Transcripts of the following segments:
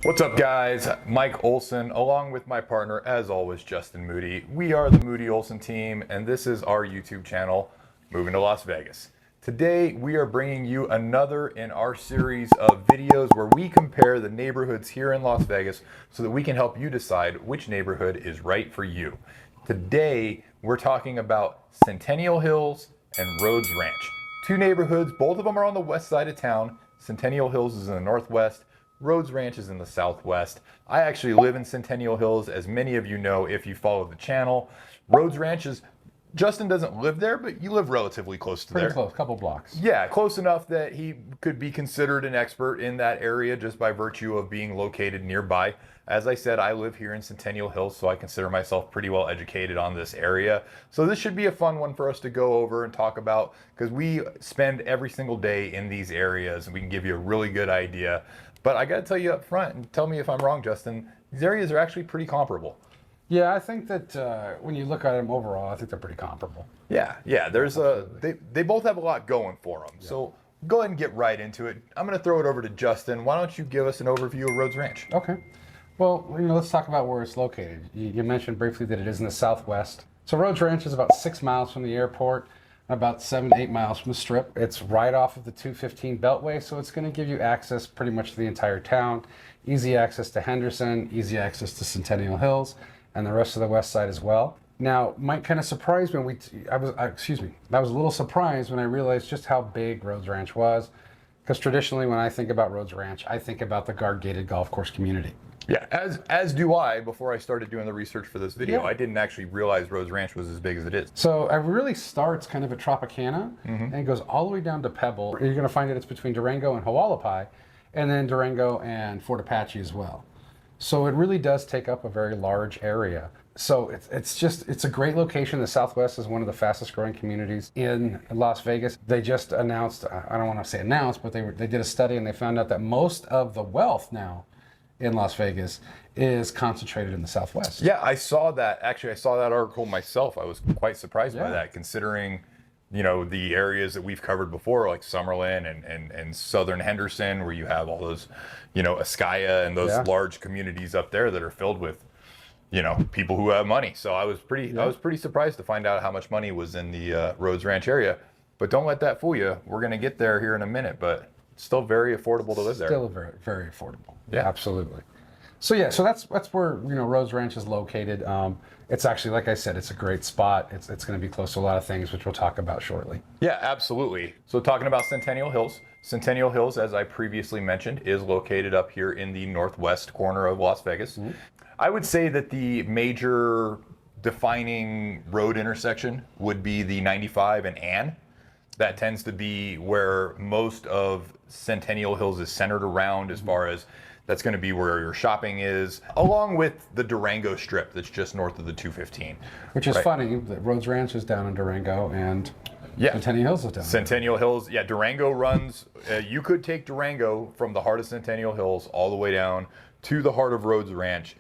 What's up, guys? Mike Olson, along with my partner, as always, Justin Moody. We are the Moody Olson team, and this is our YouTube channel, Moving to Las Vegas. Today, we are bringing you another in our series of videos where we compare the neighborhoods here in Las Vegas so that we can help you decide which neighborhood is right for you. Today, we're talking about Centennial Hills and Rhodes Ranch. Two neighborhoods, both of them are on the west side of town. Centennial Hills is in the northwest. Rhodes Ranch is in the southwest. I actually live in Centennial Hills, as many of you know if you follow the channel. Rhodes Ranch is, Justin doesn't live there, but you live relatively close to there. Pretty close, couple blocks. Yeah, close enough that he could be considered an expert in that area just by virtue of being located nearby. As I said, I live here in Centennial Hills, so I consider myself pretty well educated on this area. So this should be a fun one for us to go over and talk about, because we spend every single day in these areas and we can give you a really good idea. But I got to tell you up front, and tell me if I'm wrong, Justin, these areas are actually pretty comparable. Yeah, I think that when you look at them overall, I think they're pretty comparable. Yeah. There's they both have a lot going for them. Yeah. So go ahead and get right into it. I'm going to throw it over to Justin. Why don't you give us an overview of Rhodes Ranch? Okay. Well, let's talk about where it's located. You mentioned briefly that it is in the southwest. So Rhodes Ranch is about 6 miles from the airport, about 7 to 8 miles from the Strip. It's right off of the 215 Beltway, so it's going to give you access pretty much to the entire town. Easy access to Henderson, easy access to Centennial Hills, and the rest of the west side as well. Now, might kind of surprise me. I was a little surprised when I realized just how big Rhodes Ranch was, because traditionally when I think about Rhodes Ranch, I think about the guard-gated golf course community. Yeah, as do I. Before I started doing the research for this video, Yeah. I didn't actually realize Rhodes Ranch was as big as it is. So it really starts kind of at Tropicana, and it goes all the way down to Pebble. You're going to find that it's between Durango and Hualapai, and then Durango and Fort Apache as well. So it really does take up a very large area. So it's a great location. The Southwest is one of the fastest growing communities in Las Vegas. They just announced, I don't want to say announced, but they did a study and they found out that most of the wealth now in Las Vegas is concentrated in the Southwest. Yeah, I saw that. Actually, I saw that article myself. I was quite surprised by that, considering, the areas that we've covered before, like Summerlin and Southern Henderson, where you have all those, Ascaya and those large communities up there that are filled with, people who have money. So I was pretty surprised to find out how much money was in the Rhodes Ranch area. But don't let that fool you. We're going to get there here in a minute, but it's still very affordable to live there. Still very, very affordable. Yeah, absolutely. So that's where Rhodes Ranch is located. It's actually, like I said, it's a great spot. It's going to be close to a lot of things, which we'll talk about shortly. Yeah, absolutely. So talking about Centennial Hills. Centennial Hills, as I previously mentioned, is located up here in the northwest corner of Las Vegas. Mm-hmm. I would say that the major defining road intersection would be the 95 and Ann. That tends to be where most of Centennial Hills is centered around, as far as that's going to be where your shopping is, along with the Durango Strip that's just north of the 215. Which is funny, that Rhodes Ranch is down in Durango and Centennial Hills is down. Centennial Hills, Durango runs, you could take Durango from the heart of Centennial Hills all the way down to the heart of Rhodes Ranch,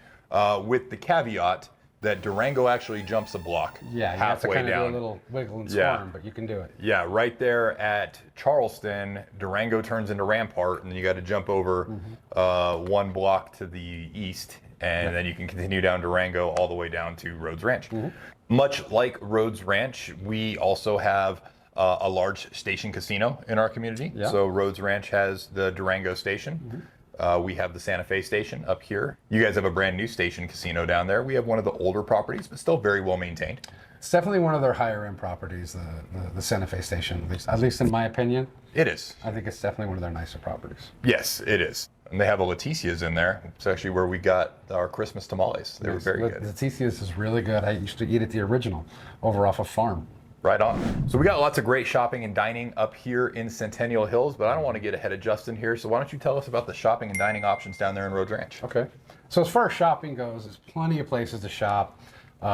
with the caveat that Durango actually jumps a block halfway down. Yeah, you have to kind of do a little wiggle and squirm, but you can do it. Yeah, right there at Charleston, Durango turns into Rampart, and then you got to jump over one block to the east, and then you can continue down Durango all the way down to Rhodes Ranch. Much like Rhodes Ranch, we also have a large station casino in our community. So Rhodes Ranch has the Durango station. We have the Santa Fe station up here. You guys have a brand new station casino down there. We have one of the older properties, but still very well maintained. It's definitely one of their higher end properties, the Santa Fe station, at least in my opinion. It is. I think it's definitely one of their nicer properties. Yes, it is. And they have a Leticia's in there. It's actually where we got our Christmas tamales. They were very good. Leticia's is really good. I used to eat at the original over off a farm. Right on. So we got lots of great shopping and dining up here in Centennial Hills, but I don't want to get ahead of Justin here. So why don't you tell us about the shopping and dining options down there in Rhodes Ranch? Okay. So as far as shopping goes, there's plenty of places to shop.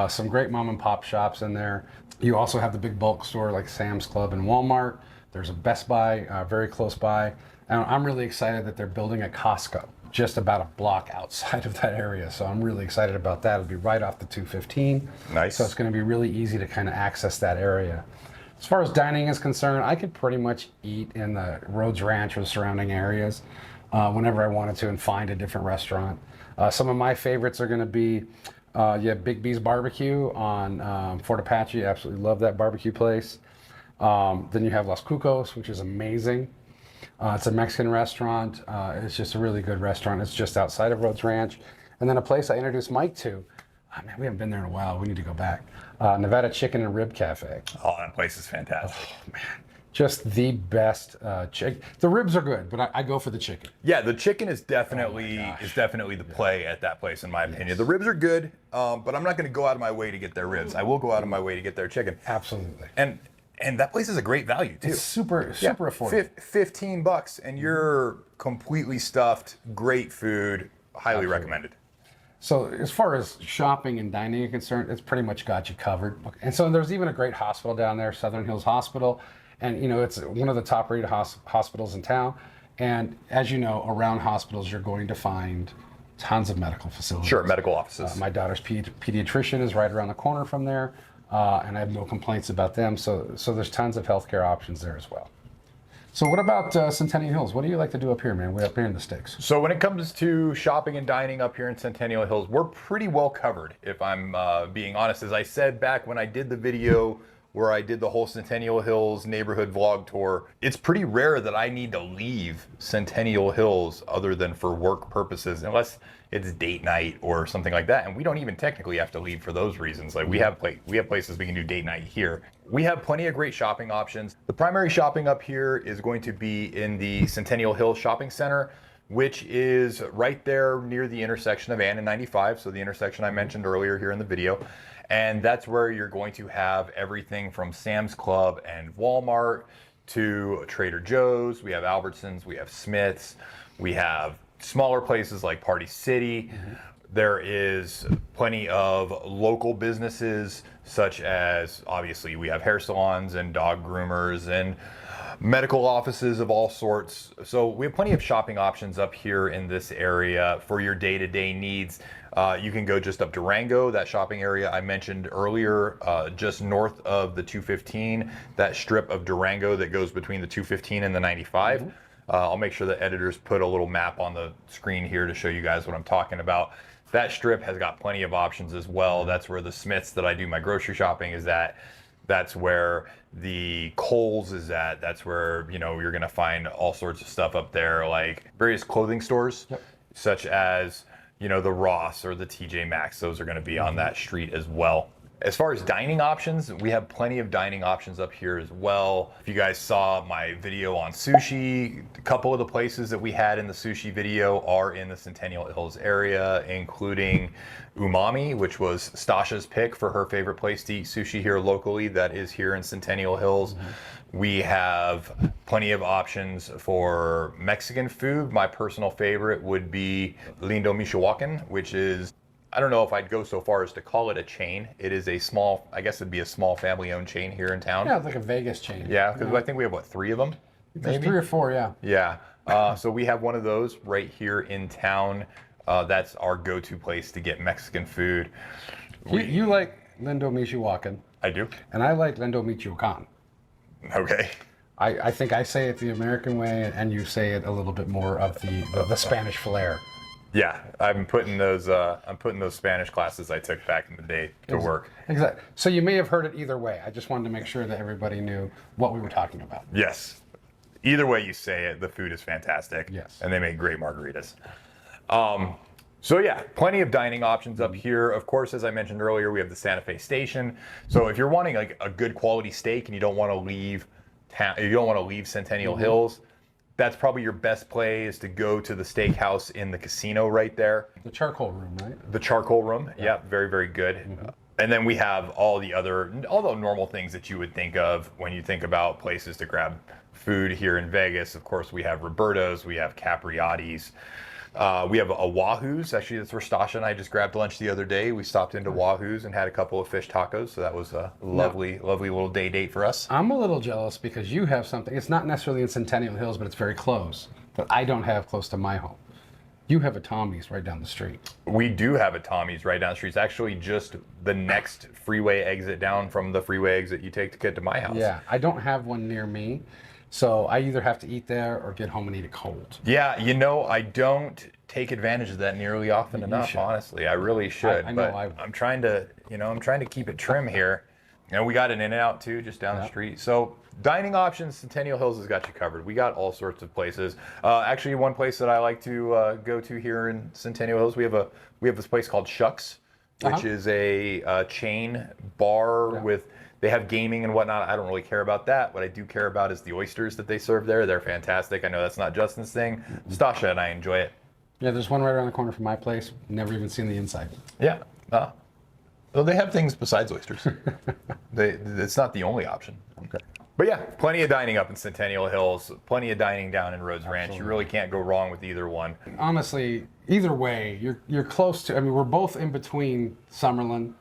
Some great mom and pop shops in there. You also have the big bulk store like Sam's Club and Walmart. There's a Best Buy very close by. And I'm really excited that they're building a Costco just about a block outside of that area. So I'm really excited about that. It'll be right off the 215. Nice. So it's going to be really easy to kind of access that area. As far as dining is concerned, I could pretty much eat in the Rhodes Ranch or the surrounding areas. whenever I wanted to and find a different restaurant. Some of my favorites are going to be, Big B's Barbecue on Fort Apache. Absolutely love that barbecue place. Then you have Los Cucos, which is amazing. It's a Mexican restaurant. It's just a really good restaurant. It's just outside of Rhodes Ranch. And then a place I introduced Mike to. Oh, man, we haven't been there in a while. We need to go back. Nevada Chicken and Rib Cafe. Oh, that place is fantastic. Oh, man. Just the best chicken. The ribs are good, but I go for the chicken. Yeah, the chicken is definitely the play at that place, in my opinion. The ribs are good, but I'm not going to go out of my way to get their ribs. I will go out of my way to get their chicken. Absolutely. And that place is a great value too. It's super affordable. $15, and you're completely stuffed. Great food. Highly recommended. So as far as shopping and dining are concerned, it's pretty much got you covered. And so there's even a great hospital down there, Southern Hills Hospital. And, it's one of the top-rated hospitals in town. And as you know, around hospitals, you're going to find tons of medical facilities. Sure, medical offices. My daughter's pediatrician is right around the corner from there, and I have no complaints about them. So there's tons of healthcare options there as well. So what about Centennial Hills? What do you like to do up here, man? We're up here in the sticks. So when it comes to shopping and dining up here in Centennial Hills, we're pretty well covered, if I'm being honest. As I said back when I did the video where I did the whole Centennial Hills neighborhood vlog tour, it's pretty rare that I need to leave Centennial Hills other than for work purposes, unless it's date night or something like that. And we don't even technically have to leave for those reasons. Like we have places we can do date night here. We have plenty of great shopping options. The primary shopping up here is going to be in the Centennial Hills Shopping Center, which is right there near the intersection of Ann and 95. So the intersection I mentioned earlier here in the video. And that's where you're going to have everything from Sam's Club and Walmart to Trader Joe's. We have Albertsons, we have Smith's, we have smaller places like Party City. There is plenty of local businesses, such as, obviously, we have hair salons and dog groomers and medical offices of all sorts. So we have plenty of shopping options up here in this area for your day-to-day needs. You can go just up Durango, that shopping area I mentioned earlier, just north of the 215, that strip of Durango that goes between the 215 and the 95. I'll make sure the editors put a little map on the screen here to show you guys what I'm talking about. That strip has got plenty of options as well. That's where the Smiths that I do my grocery shopping is at. That's where the Kohl's is at. That's where, you're gonna find all sorts of stuff up there, like various clothing stores, such as, the Ross or the TJ Maxx. Those are gonna be on that street as well. As far as dining options, we have plenty of dining options up here as well. If you guys saw my video on sushi, a couple of the places that we had in the sushi video are in the Centennial Hills area, including Umami, which was Stasha's pick for her favorite place to eat sushi here locally. That is here in Centennial Hills. We have plenty of options for Mexican food. My personal favorite would be Lindo Michoacan, which is, I don't know if I'd go so far as to call it a chain. It is a small, I guess it'd be a small family-owned chain here in town. Yeah, it's like a Vegas chain. Yeah, because I think we have, 3 of them? There's 3 or 4, yeah. Yeah. So we have one of those right here in town. That's our go-to place to get Mexican food. You like Lindo Michoacan. I do. And I like Lindo Michoacan. Okay. I think I say it the American way, and you say it a little bit more of the Spanish flair. Yeah, I'm putting those Spanish classes I took back in the day to work. Exactly. So you may have heard it either way. I just wanted to make sure that everybody knew what we were talking about. Yes. Either way you say it, the food is fantastic. Yes. And they make great margaritas. So yeah, plenty of dining options up here. Of course, as I mentioned earlier, we have the Santa Fe Station. So if you're wanting like a good quality steak and you don't want to leave town, you don't want to leave Centennial Hills, that's probably your best play is to go to the steakhouse in the casino right there. The charcoal room, right? The charcoal room, yeah, very, very good. And then we have all the normal things that you would think of when you think about places to grab food here in Vegas. Of course, we have Roberto's, we have Capriotti's. We have a Wahoo's. Actually, that's where Stasha and I just grabbed lunch the other day. We stopped into Wahoo's and had a couple of fish tacos. So that was a lovely little day date for us. I'm a little jealous because you have something. It's not necessarily in Centennial Hills, but it's very close. That I don't have close to my home. You have a Tommy's right down the street. We do have a Tommy's right down the street. It's actually just the next freeway exit down from the freeway exit you take to get to my house. Yeah, I don't have one near me. So I either have to eat there or get home and eat it cold. Yeah, I don't take advantage of that nearly often enough, should. honestly. I really should. I know but I would. I'm trying to keep it trim here. We got an In-N-Out too, just down the street. So dining options, Centennial Hills has got you covered. We got all sorts of places. Actually, one place that I like to go to here in Centennial Hills, we have this place called Shucks, which is a chain bar with. They have gaming and whatnot. I don't really care about that. What I do care about is the oysters that they serve there. They're fantastic. I know that's not Justin's thing. Stasha and I enjoy it. Yeah, there's one right around the corner from my place. Never even seen the inside. Yeah. Well, they have things besides oysters. It's not the only option. Okay. But yeah, plenty of dining up in Centennial Hills. Plenty of dining down in Rhodes Ranch. You really can't go wrong with either one. Honestly, either way, you're close to. I mean, we're both in between Summerlin.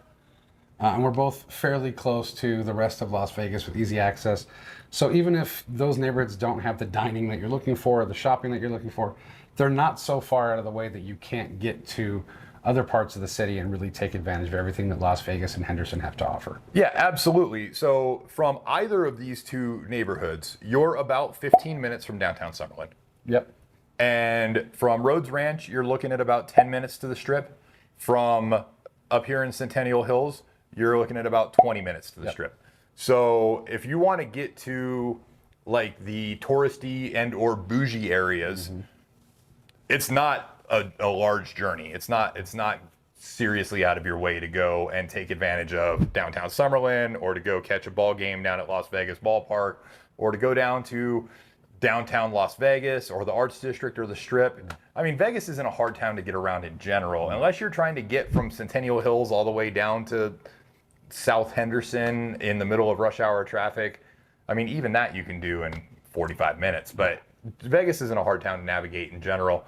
And we're both fairly close to the rest of Las Vegas with easy access. So even if those neighborhoods don't have the dining that you're looking for or the shopping that you're looking for, they're not so far out of the way that you can't get to other parts of the city and really take advantage of everything that Las Vegas and Henderson have to offer. Yeah, absolutely. So from either of these two neighborhoods, you're about 15 minutes from downtown Summerlin. Yep. And from Rhodes Ranch, you're looking at about 10 minutes to the Strip. From up here in Centennial Hills, you're looking at about 20 minutes to the Strip. So if you want to get to like the touristy and or bougie areas, it's not a large journey. It's not seriously out of your way to go and take advantage of downtown Summerlin, or to go catch a ball game down at Las Vegas Ballpark, or to go down to downtown Las Vegas or the Arts District or the Strip. I mean, Vegas isn't a hard town to get around in general, unless you're trying to get from Centennial Hills all the way down to South Henderson in the middle of rush hour traffic. I mean, even that you can do in 45 minutes, but Vegas isn't a hard town to navigate in general.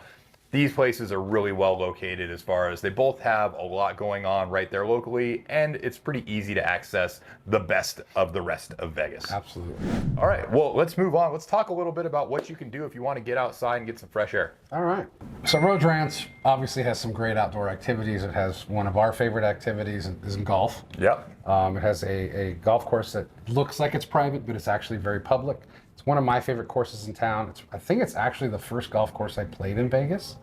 These places are really well located as far as they both have a lot going on right there locally, and it's pretty easy to access the best of the rest of Vegas. Absolutely. All right, well, let's move on. Let's talk a little bit about what you can do if you want to get outside and get some fresh air. All right. So Rhodes Ranch obviously has some great outdoor activities. It has one of our favorite activities is in golf. Yep. It has a golf course that looks like it's private, but it's actually very public. It's one of my favorite courses in town. I think it's actually the first golf course I played in Vegas.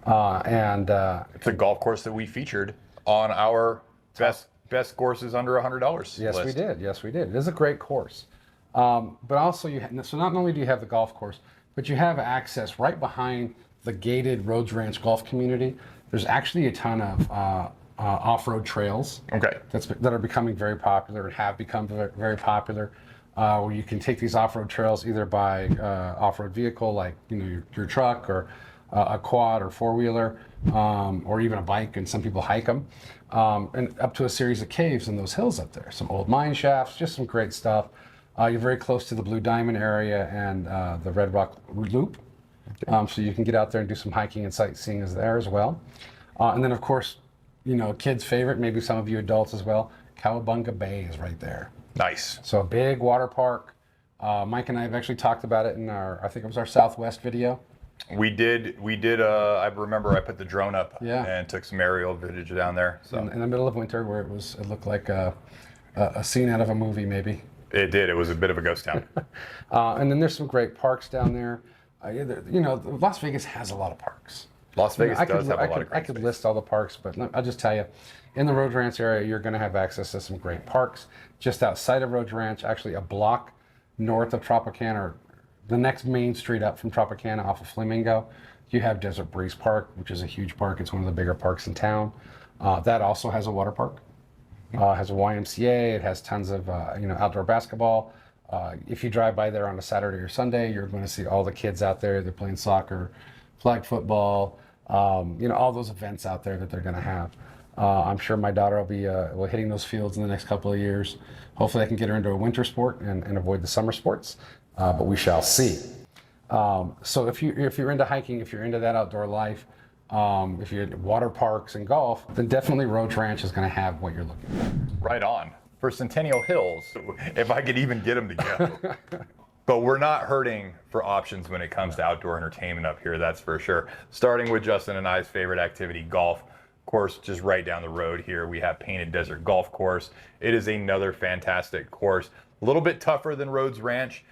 It's a golf course that we featured on our best courses under $100 Yes, list. we did. Yes, we did. It is a great course. But also, so not only do you have the golf course, but you have access right behind the gated Rhodes Ranch golf community. There's actually a ton of off-road trails that are becoming very popular and have become very popular, where you can take these off-road trails either by off-road vehicle, like your truck, or a quad or four-wheeler, or even a bike, and some people hike them, and up to a series of caves in those hills up there. Some old mine shafts, just some great stuff. You're very close to the Blue Diamond area and the Red Rock Loop, so you can get out there and do some hiking and sightseeing there as well. And then, of course, kids' favorite, maybe some of you adults as well, Cowabunga Bay is right there. Nice. So a big water park. Mike and I have actually talked about it in I think it was our Southwest video. We did. I remember I put the drone up and took some aerial footage down there. So in the middle of winter, where it looked like a scene out of a movie, maybe. It did. It was a bit of a ghost town. And then there's some great parks down there. Las Vegas has a lot of parks. Las Vegas does have a lot of great I could space. list all the parks, but I'll just tell you, in the Rhodes Ranch area, you're going to have access to some great parks. Just outside of Rhodes Ranch, actually a block north of Tropicana, or the next main street up from Tropicana off of Flamingo, you have Desert Breeze Park, which is a huge park. It's one of the bigger parks in town. That also has a water park. Has a YMCA. It has tons of outdoor basketball. If you drive by there on a Saturday or Sunday, you're going to see all the kids out there. They're playing soccer, flag football, all those events out there that they're going to have. I'm sure my daughter will be hitting those fields in the next couple of years. Hopefully I can get her into a winter sport and avoid the summer sports, but we shall see. So if you're into hiking, if you're into that outdoor life, if you're into water parks and golf, then definitely Rhodes Ranch is going to have what you're looking for. Right on. For Centennial Hills, if I could even get them to go. But we're not hurting for options when it comes to outdoor entertainment up here, that's for sure. Starting with Justin and I's favorite activity, golf. Of course, just right down the road here, we have Painted Desert Golf Course. It is another fantastic course. A little bit tougher than Rhodes Ranch,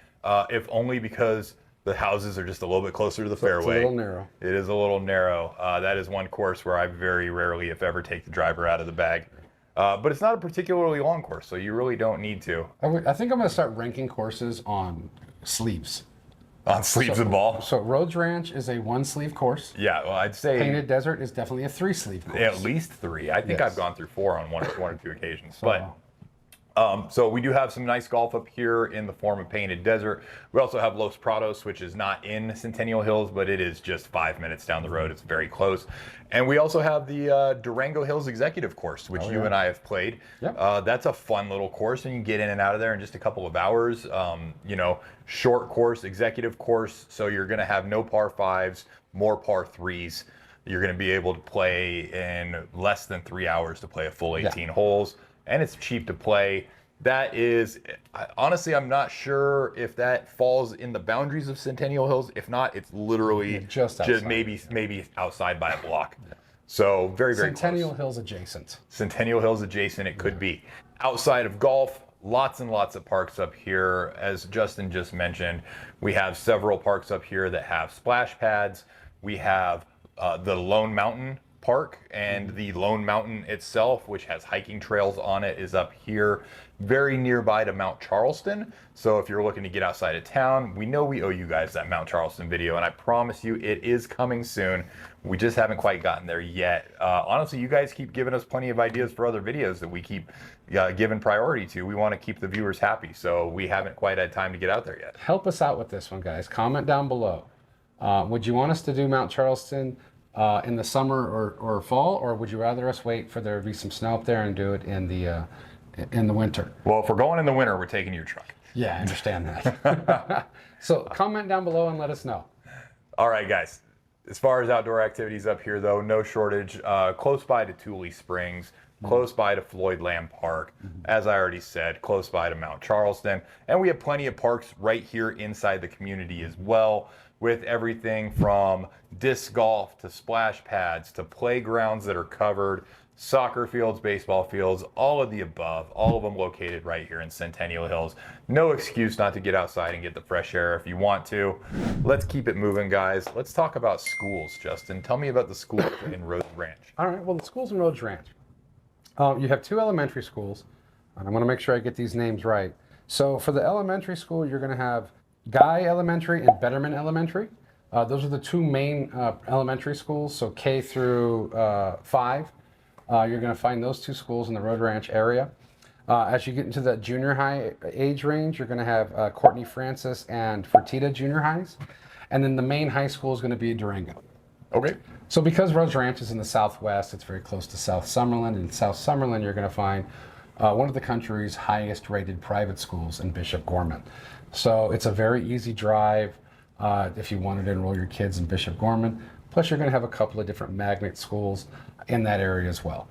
if only because the houses are just a little bit closer to the fairway. It's a little narrow. It is a little narrow. That is one course where I very rarely, if ever, take the driver out of the bag. But it's not a particularly long course, so you really don't need to. I think I'm going to start ranking courses on sleeves. On sleeves of ball? So Rhodes Ranch is a 1-sleeve course. Yeah, well, I'd say Painted Desert is definitely a 3-sleeve course. at least 3. I think Yes. I've gone through 4 on one or 2 occasions. So- But so we do have some nice golf up here in the form of Painted Desert. We also have Los Prados, which is not in Centennial Hills, but it is just 5 minutes down the road. It's very close. And we also have the Durango Hills Executive Course, which you and I have played. Yep. That's a fun little course, and you can get in and out of there in just a couple of hours. You know, short course, executive course, so you're going to have no par 5s, more par 3s. You're going to be able to play in less than 3 hours to play a full 18 holes. And it's cheap to play. That is, honestly, I'm not sure if that falls in the boundaries of Centennial Hills. If not, it's literally just outside. maybe outside by a block. So very Centennial close. Hills adjacent. Centennial Hills adjacent, it could be. Outside of golf, lots and lots of parks up here. As Justin just mentioned, we have several parks up here that have splash pads. We have the Lone Mountain Park, and the Lone Mountain itself, which has hiking trails on it, is up here very nearby to Mount Charleston. So if you're looking to get outside of town, we know we owe you guys that Mount Charleston video, and I promise you it is coming soon. We just haven't quite gotten there yet. Honestly, you guys keep giving us plenty of ideas for other videos that we keep giving priority to. We want to keep the viewers happy, so we haven't quite had time to get out there yet. Help us out with this one, guys. Comment down below. Would you want us to do Mount Charleston in the summer or fall, or would you rather us wait for there to be some snow up there and do it in the winter? Well, if we're going in the winter, we're taking your truck. Yeah, I understand that. So comment down below and let us know. All right, guys. As far as outdoor activities up here, though, no shortage. Close by to Tule Springs, close by to Floyd Lamb Park, as I already said, close by to Mount Charleston. And we have plenty of parks right here inside the community as well, with everything from disc golf to splash pads to playgrounds that are covered, soccer fields, baseball fields, all of the above, all of them located right here in Centennial Hills. No excuse not to get outside and get the fresh air if you want to. Let's keep it moving, guys. Let's talk about schools, Justin. Tell me about the schools in Rhodes Ranch. All right, well, the schools in Rhodes Ranch. You have 2 elementary schools, and I'm going to make sure I get these names right. So for the elementary school, you're going to have Guy Elementary and Betterman Elementary. Those are the 2 main elementary schools, so K through 5. You're going to find those 2 schools in the Rhodes Ranch area. As you get into the junior high age range, you're going to have Courtney Francis and Fertitta Junior Highs. And then the main high school is going to be Durango. Okay. So because Rhodes Ranch is in the southwest, it's very close to South Summerlin. In South Summerlin, you're going to find one of the country's highest rated private schools in Bishop Gorman. So it's a very easy drive if you wanted to enroll your kids in Bishop Gorman. Plus, you're going to have a couple of different magnet schools in that area as well.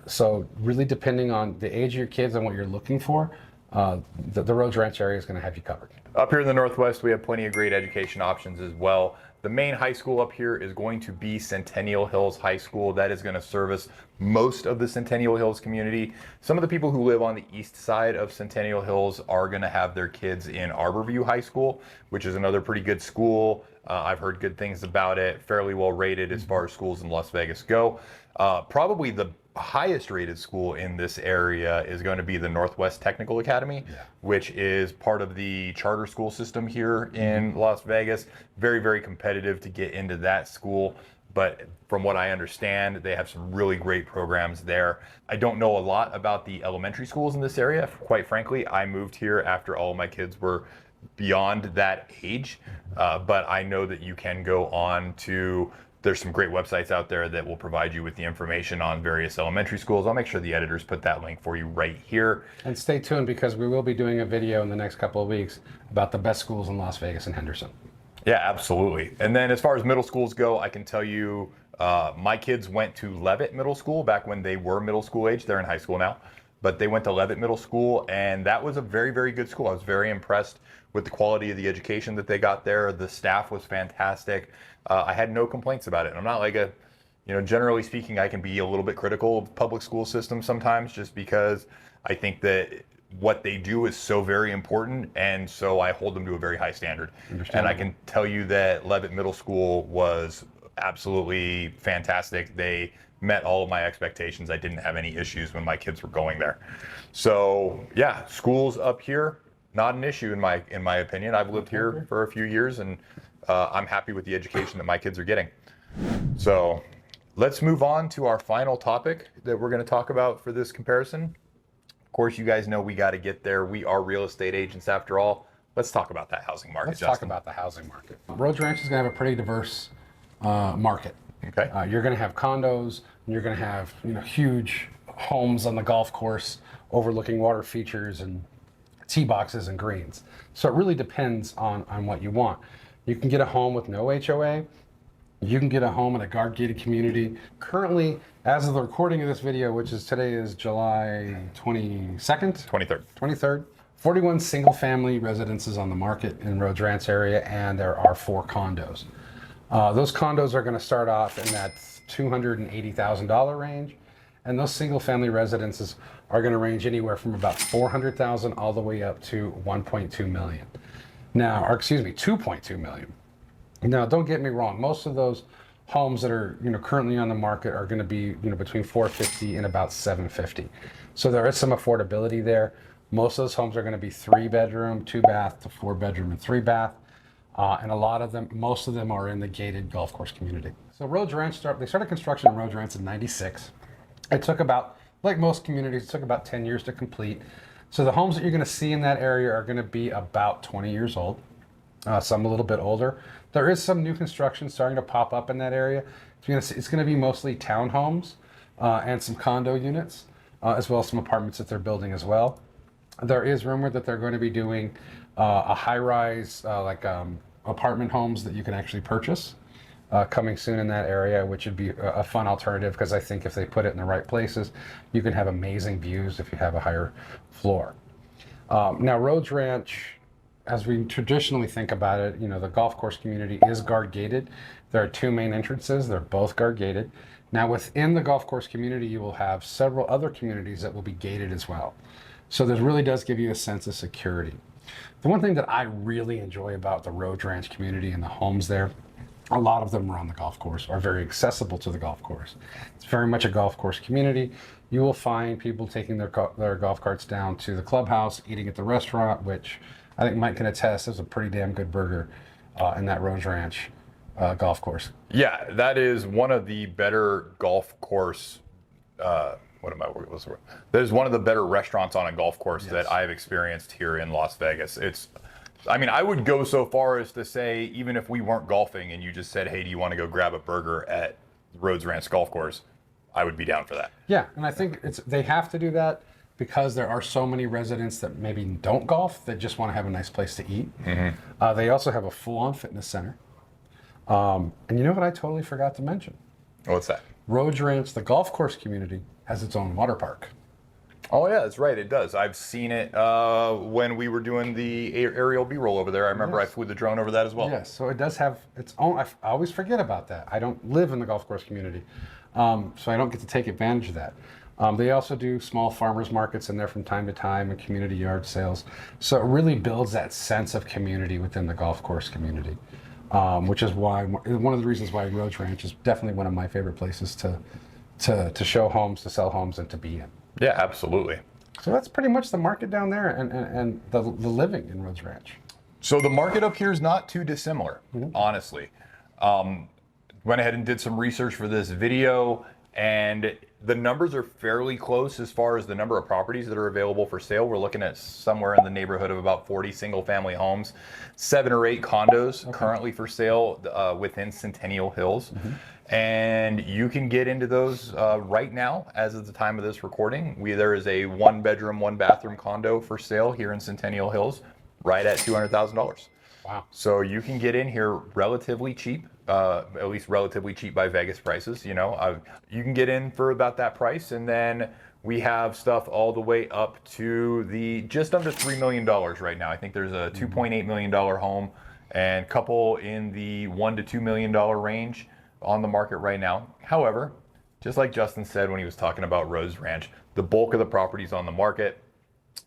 So really depending on the age of your kids and what you're looking for, the Rhodes Ranch area is going to have you covered. Up here in the Northwest, we have plenty of great education options as well. The main high school up here is going to be Centennial Hills High School. That is going to service most of the Centennial Hills community. Some of the people who live on the east side of Centennial Hills are going to have their kids in Arborview High School, which is another pretty good school. I've heard good things about it, fairly well rated as far as schools in Las Vegas go. Probably the highest rated school in this area is going to be the Northwest Technical Academy, which is part of the charter school system here in Las Vegas. Very, very competitive to get into that school. But from what I understand, they have some really great programs there. I don't know a lot about the elementary schools in this area. Quite frankly, I moved here after all of my kids were beyond that age. But I know that you can go on to, there's some great websites out there that will provide you with the information on various elementary schools. I'll make sure the editors put that link for you right here. And stay tuned because we will be doing a video in the next couple of weeks about the best schools in Las Vegas and Henderson. Yeah, absolutely. And then as far as middle schools go, I can tell you my kids went to Leavitt Middle School back when they were middle school age. They're in high school now. But they went to Leavitt Middle School, and that was a very, very good school. I was very impressed with the quality of the education that they got there. The staff was fantastic. I had no complaints about it. And I'm not like generally speaking, I can be a little bit critical of public school systems sometimes just because I think that what they do is so very important, and so I hold them to a very high standard. And I can tell you that Levitt Middle School was absolutely fantastic. They met all of my expectations. I didn't have any issues when my kids were going there. So yeah, schools up here, not an issue in my opinion. I've lived here for a few years, and I'm happy with the education that my kids are getting. So let's move on to our final topic that we're going to talk about for this comparison. Of course, you guys know we got to get there. We are real estate agents after all. Let's talk about that housing market. Let's talk about the housing market. Rhodes Ranch is going to have a pretty diverse market. Okay. You're going to have condos, and you're going to have huge homes on the golf course overlooking water features and tee boxes and greens. So it really depends on what you want. You can get a home with no HOA. You can get a home in a guard-gated community. Currently, as of the recording of this video, which is today is July 22nd? 23rd. 41 single-family residences on the market in Rhodes Ranch area, and there are 4 condos. Those condos are going to start off in that $280,000 range, and those single-family residences are going to range anywhere from about $400,000 all the way up to $1.2 million. Now, or excuse me, $2.2 million. Now, don't get me wrong. Most of those homes that are currently on the market are going to be between $450,000 and about $750,000. So there is some affordability there. Most of those homes are going to be 3-bedroom, 2-bath to 4-bedroom and 3-bath. And a lot of them, most of them are in the gated golf course community. So Rhodes Ranch, they started construction in Rhodes Ranch in '96. It took about, like most communities, it took about 10 years to complete. So the homes that you're going to see in that area are going to be about 20 years old, some a little bit older. There is some new construction starting to pop up in that area. It's going to be mostly townhomes and some condo units, as well as some apartments that they're building as well. There is rumor that they're going to be doing a high-rise, apartment homes that you can actually purchase coming soon in that area, which would be a fun alternative, because I think if they put it in the right places, you can have amazing views if you have a higher floor. Now, Rhodes Ranch, as we traditionally think about it, the golf course community is guard gated. There are 2 main entrances. They're both guard gated. Now, within the golf course community, you will have several other communities that will be gated as well. So this really does give you a sense of security. The one thing that I really enjoy about the Rhodes Ranch community and the homes there, a lot of them are on the golf course, are very accessible to the golf course. It's very much a golf course community. You will find people taking their golf carts down to the clubhouse, eating at the restaurant, which I think Mike can attest, there's a pretty damn good burger in that Rhodes Ranch golf course. Yeah, that is one of the better golf course. That is one of the better restaurants on a golf course that I've experienced here in Las Vegas. I would go so far as to say, even if we weren't golfing and you just said, hey, do you want to go grab a burger at Rhodes Ranch Golf Course, I would be down for that. Yeah, and I think they have to do that because there are so many residents that maybe don't golf that just want to have a nice place to eat. Mm-hmm. They also have a full-on fitness center. And you know what I totally forgot to mention? What's that? Rhodes Ranch, the golf course community, has its own water park. Oh yeah, that's right, it does. I've seen it when we were doing the aerial B-roll over there. I remember I flew the drone over that as well. Yes, so it does have its own. I always forget about that. I don't live in the golf course community, so I don't get to take advantage of that. They also do small farmers markets in there from time to time and community yard sales. So it really builds that sense of community within the golf course community, which is why one of the reasons why Rhodes Ranch is definitely one of my favorite places to show homes, to sell homes, and to be in. Yeah, absolutely. So that's pretty much the market down there and the living in Rhodes Ranch. So the market up here is not too dissimilar, honestly. Went ahead and did some research for this video, and the numbers are fairly close as far as the number of properties that are available for sale. We're looking at somewhere in the neighborhood of about 40 single-family homes, 7 or 8 condos currently for sale within Centennial Hills. And you can get into those right now, as of the time of this recording. There is a 1-bedroom, 1-bathroom condo for sale here in Centennial Hills, right at $200,000. Wow. So you can get in here relatively cheap, at least relatively cheap by Vegas prices. You can get in for about that price, and then we have stuff all the way up to the just under $3 million right now. I think there's a $2.8 million home and a couple in the $1 to $2 million range on the market right now. However, just like Justin said when he was talking about Rhodes Ranch, the bulk of the properties on the market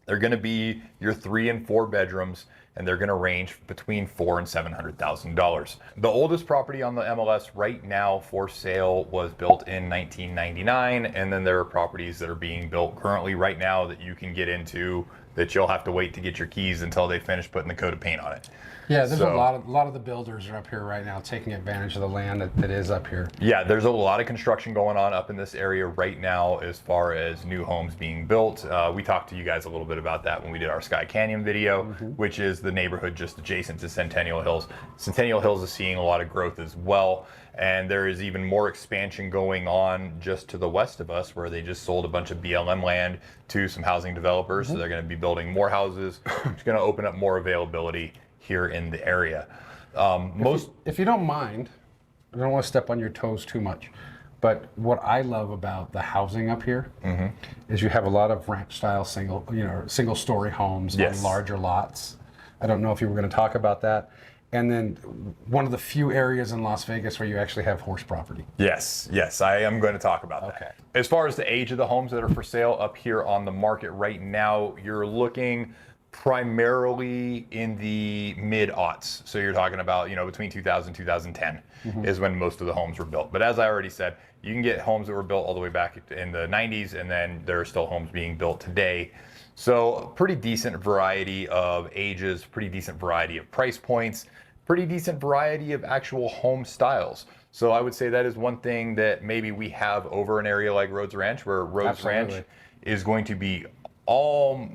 They're going to be your 3 and 4 bedrooms, and they're going to range between $400,000 and $700,000. The oldest property on the MLS right now for sale was built in 1999, and then there are properties that are being built currently right now that you can get into that you'll have to wait to get your keys until they finish putting the coat of paint on it. Yeah, there's a lot of the builders are up here right now taking advantage of the land that is up here. Yeah, there's a lot of construction going on up in this area right now as far as new homes being built. We talked to you guys a little bit about that when we did our Sky Canyon video, which is the neighborhood just adjacent to Centennial Hills. Centennial Hills is seeing a lot of growth as well, and there is even more expansion going on just to the west of us, where they just sold a bunch of BLM land to some housing developers. So they're going to be building more houses. It's going to open up more availability here in the area. If you don't mind, I don't want to step on your toes too much, but what I love about the housing up here is you have a lot of ranch style single story homes on larger lots. I don't know if you were going to talk about that. And then one of the few areas in Las Vegas where you actually have horse property. Yes, I am going to talk about that. Okay. As far as the age of the homes that are for sale up here on the market right now, you're looking primarily in the mid-aughts. So you're talking about, between 2000 and 2010 is when most of the homes were built. But as I already said, you can get homes that were built all the way back in the 90s, and then there are still homes being built today. So pretty decent variety of ages, pretty decent variety of price points, pretty decent variety of actual home styles. So I would say that is one thing that maybe we have over an area like Rhodes Ranch, where Rhodes Ranch is going to be all,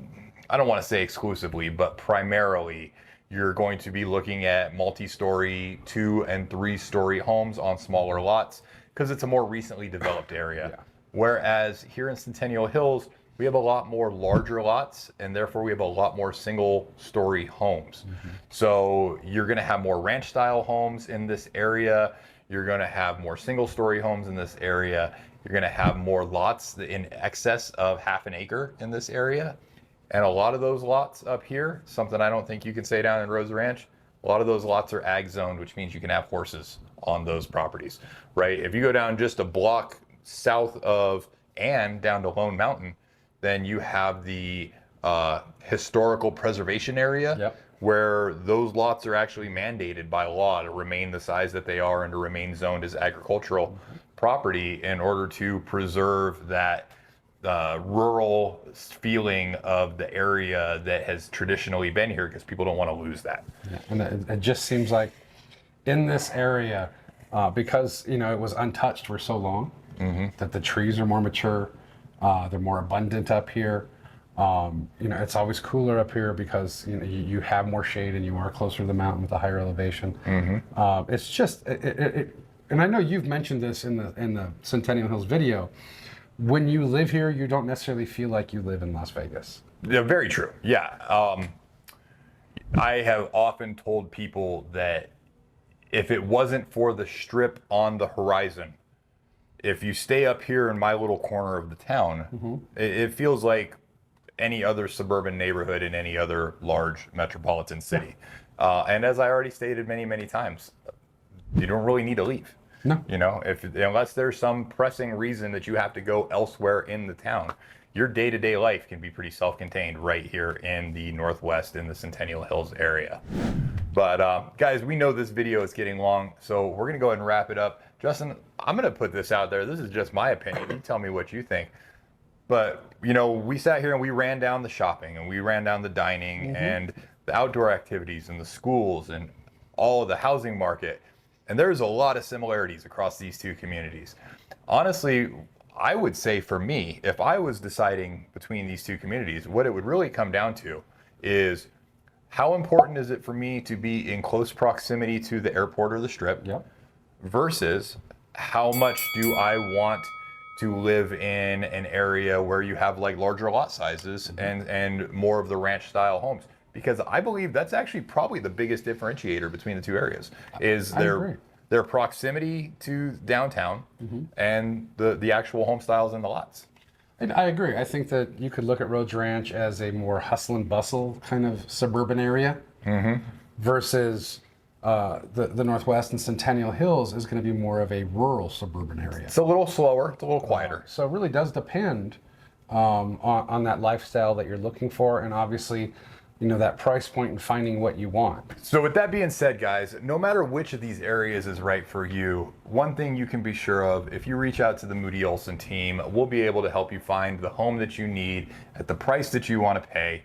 I don't want to say exclusively, but primarily you're going to be looking at multi-story 2 and 3 story homes on smaller lots, because it's a more recently developed area. Whereas here in Centennial Hills, we have a lot more larger lots, and therefore we have a lot more single story homes. So you're going to have more ranch style homes in this area. You're going to have more single story homes in this area. You're going to have more lots in excess of half an acre in this area. And a lot of those lots up here, something I don't think you can say down in Rhodes Ranch, a lot of those lots are ag zoned, which means you can have horses on those properties, right? If you go down just a block south of and down to Lone Mountain, then you have the historical preservation area, where those lots are actually mandated by law to remain the size that they are and to remain zoned as agricultural property in order to preserve that rural feeling of the area that has traditionally been here, because people don't want to lose that. And it just seems like in this area, because it was untouched for so long, that the trees are more mature, they're more abundant up here. It's always cooler up here because you have more shade and you are closer to the mountain with a higher elevation. It's just, and I know you've mentioned this in the Centennial Hills video. When you live here, you don't necessarily feel like you live in Las Vegas. Yeah, very true. Yeah. I have often told people that if it wasn't for the strip on the horizon, if you stay up here in my little corner of the town, it feels like any other suburban neighborhood in any other large metropolitan city. And as I already stated many, many times, you don't really need to leave. No. Unless there's some pressing reason that you have to go elsewhere in the town, your day-to-day life can be pretty self-contained right here in the Northwest, in the Centennial Hills area. But guys, we know this video is getting long, so we're gonna go ahead and wrap it up. Justin, I'm gonna put this out there. This is just my opinion. You tell me what you think. But we sat here and we ran down the shopping and we ran down the dining and the outdoor activities and the schools and all of the housing market. And there's a lot of similarities across these two communities. Honestly, I would say for me, if I was deciding between these two communities, what it would really come down to is how important is it for me to be in close proximity to the airport or the strip versus how much do I want to live in an area where you have like larger lot sizes and more of the ranch style homes. Because I believe that's actually probably the biggest differentiator between the two areas is their proximity to downtown and the actual home styles in the lots. And I agree. I think that you could look at Rhodes Ranch as a more hustle and bustle kind of suburban area versus the Northwest and Centennial Hills is going to be more of a rural suburban area. It's a little slower. It's a little quieter. So it really does depend on that lifestyle that you're looking for, and obviously, that price point and finding what you want. So with that being said, guys, no matter which of these areas is right for you, one thing you can be sure of, if you reach out to the Moody Olson team, we'll be able to help you find the home that you need at the price that you want to pay.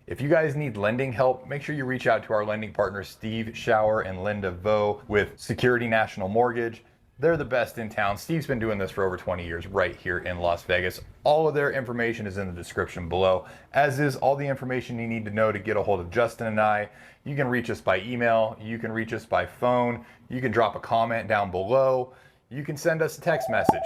If you guys need lending help, make sure you reach out to our lending partners, Steve Schauer and Linda Vo with Security National Mortgage. They're the best in town. Steve's been doing this for over 20 years right here in Las Vegas. All of their information is in the description below, as is all the information you need to know to get a hold of Justin and I. You can reach us by email, you can reach us by phone, you can drop a comment down below, you can send us a text message.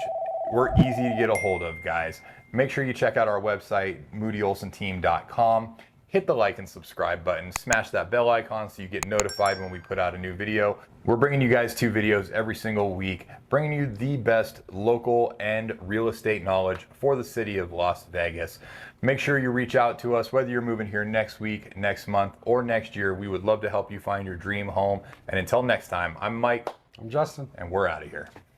We're easy to get a hold of, guys. Make sure you check out our website, moodyolsenteam.com. Hit the like and subscribe button, smash that bell icon so you get notified when we put out a new video. We're bringing you guys 2 videos every single week, bringing you the best local and real estate knowledge for the city of Las Vegas. Make sure you reach out to us, whether you're moving here next week, next month, or next year. We would love to help you find your dream home. And until next time, I'm Mike. I'm Justin. And we're out of here.